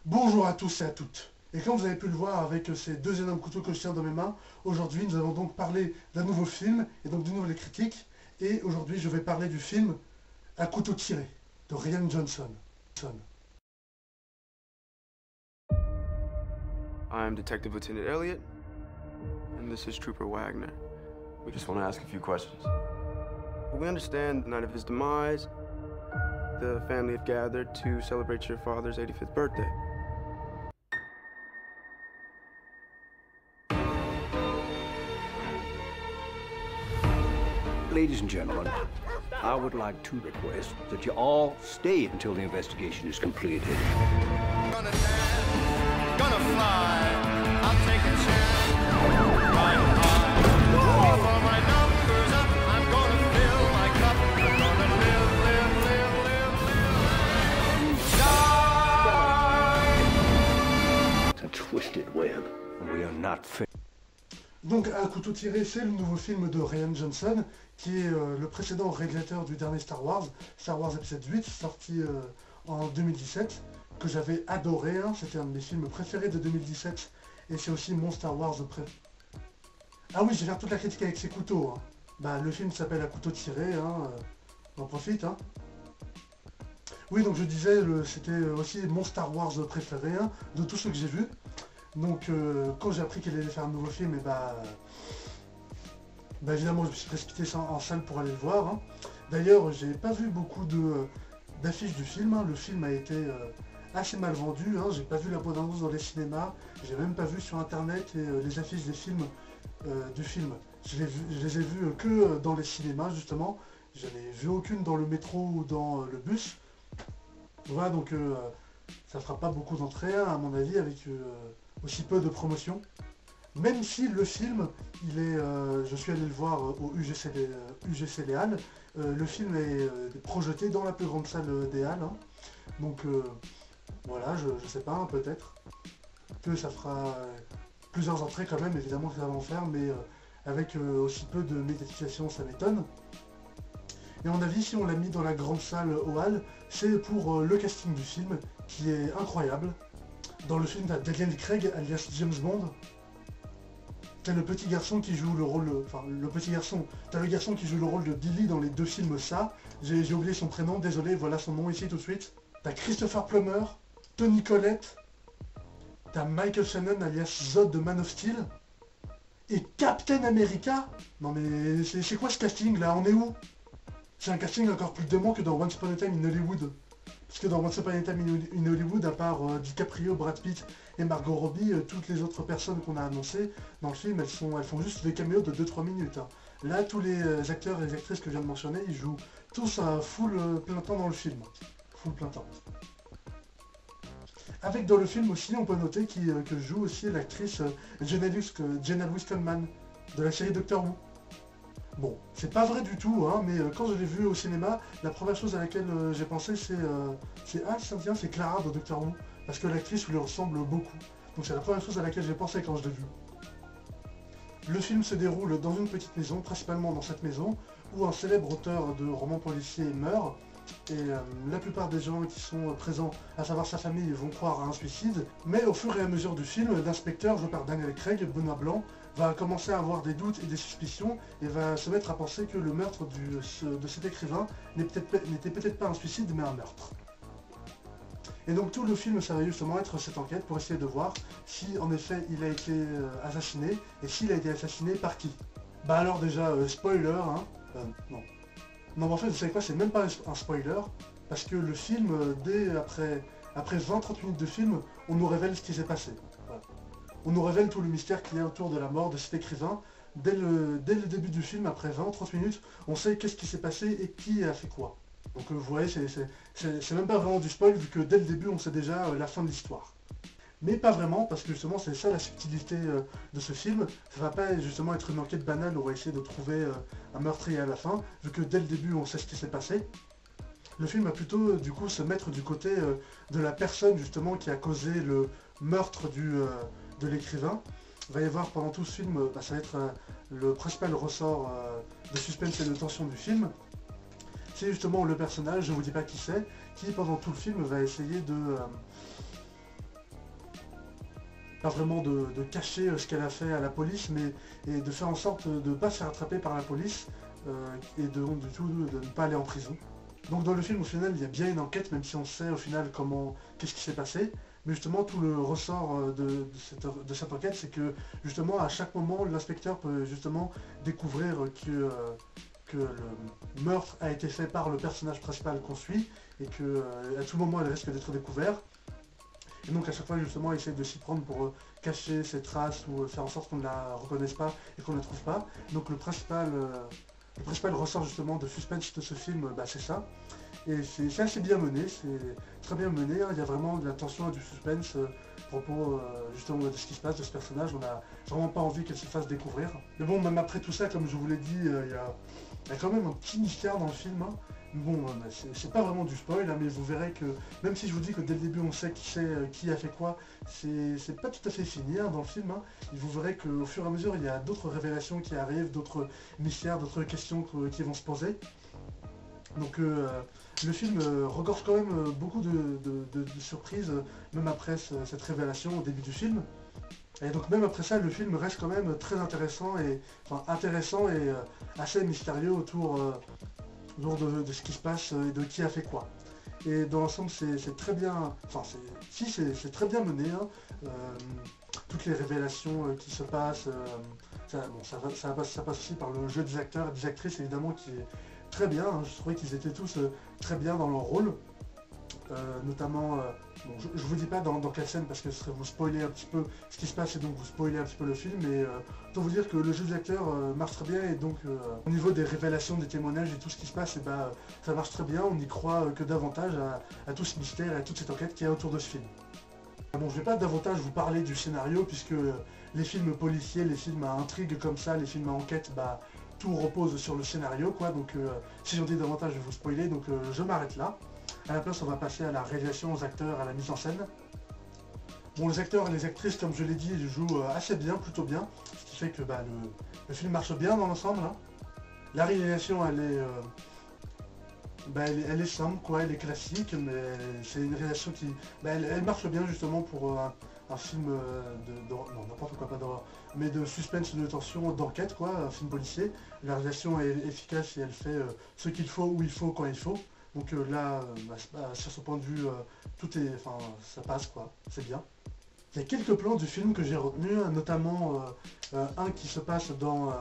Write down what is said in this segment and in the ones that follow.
Bonjour à tous et à toutes. Et comme vous avez pu le voir avec ces deux énormes couteaux que je tiens dans mes mains, aujourd'hui nous allons donc parler d'un nouveau film, et donc d'une nouvelle critique. Et aujourd'hui je vais parler du film Un couteau tiré, de Rian Johnson. I'm Detective Lieutenant Elliot, and this is Trooper Wagner. We just want to ask a few questions. We understand the night of his demise, the family have gathered to celebrate your father's 85th birthday. Ladies and gentlemen, I would like to request that you all stay until the investigation is completed. Gonna dance, gonna fly, I'll take a chance, ride high. Before my number's up, I'm gonna fill my cup, I'm gonna live. It's a twisted web, and we are not fit. Donc Un couteau tiré, c'est le nouveau film de Rian Johnson, qui est le précédent réalisateur du dernier Star Wars épisode 8, sorti en 2017, que j'avais adoré, hein. C'était un de mes films préférés de 2017, et c'est aussi mon Star Wars préféré. Ah oui, je vais faire toute la critique avec ses couteaux, hein. Bah, le film s'appelle Un couteau tiré, hein, on en profite, hein. Oui, donc je disais, c'était aussi mon Star Wars préféré, hein, de tous ceux que j'ai vus. Donc quand j'ai appris qu'il allait faire un nouveau film, et bah évidemment je me suis précipité en salle pour aller le voir, hein. D'ailleurs j'ai pas vu beaucoup d'affiches du film, hein. Le film a été assez mal vendu, hein. J'ai pas vu la bande-annonce dans les cinémas, j'ai même pas vu sur internet les affiches des films, du film. Je les ai vues que dans les cinémas justement, j'en ai vu aucune dans le métro ou dans le bus. Voilà, donc ça fera pas beaucoup d'entrées, hein, à mon avis, avec aussi peu de promotion. Même si le film, je suis allé le voir au UGC Les Halles, le film est projeté dans la plus grande salle des Halles, hein. Donc voilà, je sais pas, hein, peut-être que ça fera plusieurs entrées quand même, évidemment que ça va en faire, mais avec aussi peu de médiatisation, ça m'étonne. Et à mon avis, si on l'a mis dans la grande salle aux Halles, c'est pour le casting du film, qui est incroyable. Dans le film, t'as Daniel Craig, alias James Bond. T'as le petit garçon qui joue le rôle... Enfin, t'as le garçon qui joue le rôle de Billy dans les deux films ça. J'ai oublié son prénom, désolé, voilà son nom ici tout de suite. T'as Christopher Plummer, Toni Collette. T'as Michael Shannon, alias Zod de Man of Steel. Et Captain America. Non mais c'est quoi ce casting là? On est où? C'est un casting encore plus dément que dans Once Upon a Time in Hollywood. Parce que dans Once Upon a Time in Hollywood, à part DiCaprio, Brad Pitt et Margot Robbie, toutes les autres personnes qu'on a annoncées dans le film, elles font juste des caméos de 2-3 minutes, hein. Là, tous les acteurs et les actrices que je viens de mentionner, ils jouent tous à full plein temps dans le film. Full plein temps. Avec dans le film aussi, on peut noter que joue aussi l'actrice Jenna Louise-Coleman de la série Doctor Who. Bon, c'est pas vrai du tout, hein, mais quand je l'ai vu au cinéma, la première chose à laquelle j'ai pensé, c'est Clara de Doctor Who, parce que l'actrice lui ressemble beaucoup. Donc c'est la première chose à laquelle j'ai pensé quand je l'ai vu. Le film se déroule dans une petite maison, principalement dans cette maison, où un célèbre auteur de romans policiers meurt, et la plupart des gens qui sont présents, à savoir sa famille, vont croire à un suicide. Mais au fur et à mesure du film, l'inspecteur, joué par Daniel Craig, Benoît Blanc, va commencer à avoir des doutes et des suspicions, et va se mettre à penser que le meurtre de cet écrivain n'était peut-être pas un suicide, mais un meurtre. Et donc tout le film, ça va justement être cette enquête pour essayer de voir si en effet il a été assassiné, et s'il a été assassiné par qui. Bah alors déjà, spoiler, hein, non. Non, mais en fait, vous savez quoi, c'est même pas un spoiler, parce que le film, après 20-30 minutes de film, on nous révèle ce qui s'est passé. Voilà. On nous révèle tout le mystère qu'il y a autour de la mort de cet écrivain. Dès le début du film, après 20-30 minutes, on sait qu'est-ce qui s'est passé et qui a fait quoi. Donc vous voyez, c'est même pas vraiment du spoil, vu que dès le début, on sait déjà la fin de l'histoire. Mais pas vraiment, parce que justement c'est ça la subtilité de ce film. Ça va pas justement être une enquête banale où on va essayer de trouver un meurtrier à la fin, vu que dès le début on sait ce qui s'est passé. Le film va plutôt du coup se mettre du côté de la personne justement qui a causé le meurtre de l'écrivain. Il va y avoir pendant tout ce film, ça va être le principal ressort de suspense et de tension du film. C'est justement le personnage, je vous dis pas qui c'est, qui pendant tout le film va essayer pas vraiment de cacher ce qu'elle a fait à la police, mais et de faire en sorte de ne pas se faire attraper par la police et du tout de ne pas aller en prison. Donc dans le film au final il y a bien une enquête, même si on sait au final qu'est-ce qui s'est passé. Mais justement tout le ressort de cette enquête, c'est que justement à chaque moment l'inspecteur peut justement découvrir que le meurtre a été fait par le personnage principal qu'on suit et qu'à tout moment elle risque d'être découverte. Et donc à chaque fois justement il essaie de s'y prendre pour cacher ses traces ou faire en sorte qu'on ne la reconnaisse pas et qu'on ne la trouve pas. Donc le principal ressort justement de suspense de ce film, c'est ça. Et c'est assez bien mené, c'est très bien mené, hein. Il y a vraiment de la tension et du suspense à propos justement de ce qui se passe, de ce personnage. On n'a vraiment pas envie qu'elle se fasse découvrir. Mais bon, même après tout ça, comme je vous l'ai dit, il y a quand même un petit mystère dans le film, hein. Bon, c'est pas vraiment du spoil, hein, mais vous verrez que, même si je vous dis que dès le début on sait qui a fait quoi, c'est pas tout à fait fini hein, dans le film, hein. Et vous verrez qu'au fur et à mesure il y a d'autres révélations qui arrivent, d'autres mystères, d'autres questions qui vont se poser. Donc le film regorge quand même beaucoup de surprises, même après cette révélation au début du film. Et donc même après ça, le film reste quand même très intéressant et assez mystérieux autour de ce qui se passe et de qui a fait quoi. Et dans l'ensemble c'est très bien, c'est très bien mené, hein. Toutes les révélations qui se passent, ça passe aussi par le jeu des acteurs et des actrices évidemment qui est très bien, hein. Je trouvais qu'ils étaient tous très bien dans leur rôle. Notamment, bon, je vous dis pas dans quelle scène parce que ce serait vous spoiler un petit peu ce qui se passe et donc vous spoiler un petit peu le film, mais autant vous dire que le jeu des acteurs marche très bien et donc au niveau des révélations, des témoignages et tout ce qui se passe, et ça marche très bien, on y croit que davantage à tout ce mystère et à toute cette enquête qui est autour de ce film. Bon, je vais pas davantage vous parler du scénario puisque les films policiers, les films à intrigue comme ça, les films à enquête, tout repose sur le scénario quoi, donc si j'en dis davantage je vais vous spoiler, donc je m'arrête là. À la place on va passer à la réalisation, aux acteurs, à la mise en scène. Bon, les acteurs et les actrices comme je l'ai dit ils jouent assez bien, plutôt bien, ce qui fait que le film marche bien dans l'ensemble, hein. La réalisation elle est simple quoi, elle est classique, mais c'est une réalisation qui elle marche bien justement pour un film non n'importe quoi, pas d'horreur, mais de suspense, de tension, d'enquête quoi, un film policier. La réalisation est efficace et elle fait ce qu'il faut, où il faut, quand il faut. Donc là, sur ce point de vue, ça passe quoi, c'est bien. Il y a quelques plans du film que j'ai retenus, notamment un qui se passe dans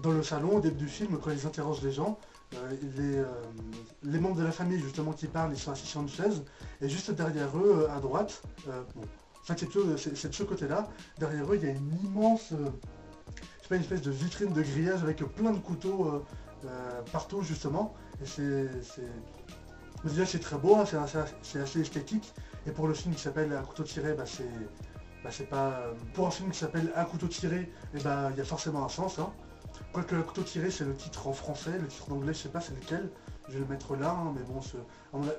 le salon au début du film quand ils interrogent les gens. Les membres de la famille justement qui parlent, ils sont assis sur une chaise et juste derrière eux, à droite, c'est de ce côté-là, derrière eux il y a une immense, une espèce de vitrine de grillage avec plein de couteaux partout justement, et déjà c'est très beau, hein, c'est assez esthétique, et pour le film qui s'appelle Un couteau tiré, c'est pas... Pour un film qui s'appelle Un couteau tiré, il y a forcément un sens, hein. Quoique Un couteau tiré c'est le titre en français, le titre en anglais je sais pas c'est lequel, je vais le mettre là, hein, mais bon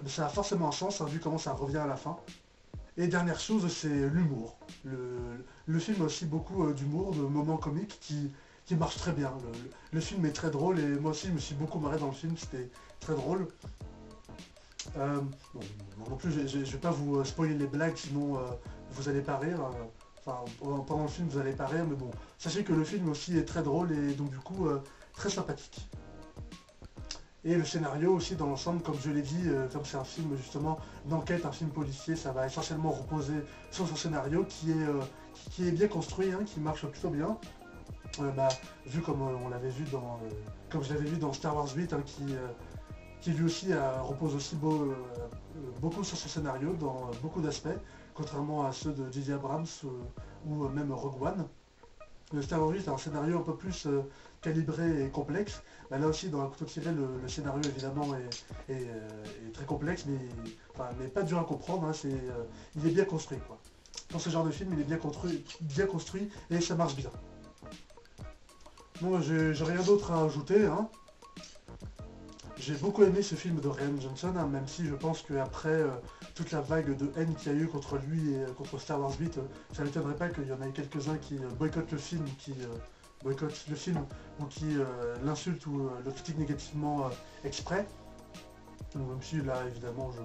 ça a forcément un sens, hein, vu comment ça revient à la fin. Et dernière chose c'est l'humour. Le film a aussi beaucoup d'humour, de moments comiques qui marchent très bien. Le film est très drôle et moi aussi je me suis beaucoup marré dans le film, c'était très drôle. Bon, non plus je vais pas vous spoiler les blagues sinon vous allez pas rire. Pendant le film vous allez pas rire, mais bon, sachez que le film aussi est très drôle et donc du coup très sympathique. Et le scénario aussi dans l'ensemble, comme je l'ai dit, comme c'est un film justement d'enquête, un film policier, ça va essentiellement reposer sur son scénario qui est bien construit, hein, qui marche plutôt bien. Vu comme on l'avait vu comme je l'avais vu dans Star Wars 8, hein, qui lui aussi repose aussi beaucoup sur son scénario dans beaucoup d'aspects, contrairement à ceux de J.J. Abrams ou même Rogue One. Le Star Wars 8 a un scénario un peu plus calibré et complexe. Là aussi dans Un couteau tiré, le scénario évidemment est très complexe, mais pas dur à comprendre, hein, il est bien construit quoi. Pour ce genre de film il est bien construit et ça marche bien. Bon, j'ai rien d'autre à ajouter, hein. J'ai beaucoup aimé ce film de Rian Johnson, hein, même si je pense qu'après toute la vague de haine qu'il y a eu contre lui et contre Star Wars 8, ça ne m'étonnerait pas qu'il y en ait quelques-uns qui boycottent le film, ou qui l'insultent ou le critiquent négativement exprès. Donc, même si là évidemment je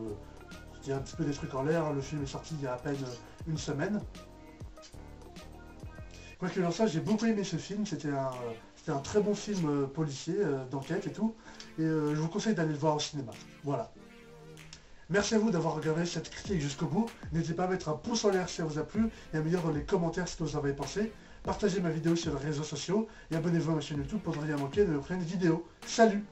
dis un petit peu des trucs en l'air, le film est sorti il y a à peine une semaine. Quoi qu'il en soit, j'ai beaucoup aimé ce film, c'était un très bon film policier, d'enquête et tout, et je vous conseille d'aller le voir au cinéma. Voilà. Merci à vous d'avoir regardé cette critique jusqu'au bout. N'hésitez pas à mettre un pouce en l'air si ça vous a plu et à me dire dans les commentaires ce que vous en avez pensé. Partagez ma vidéo sur les réseaux sociaux et abonnez-vous à ma chaîne YouTube pour ne rien manquer de mes prochaines vidéos. Salut!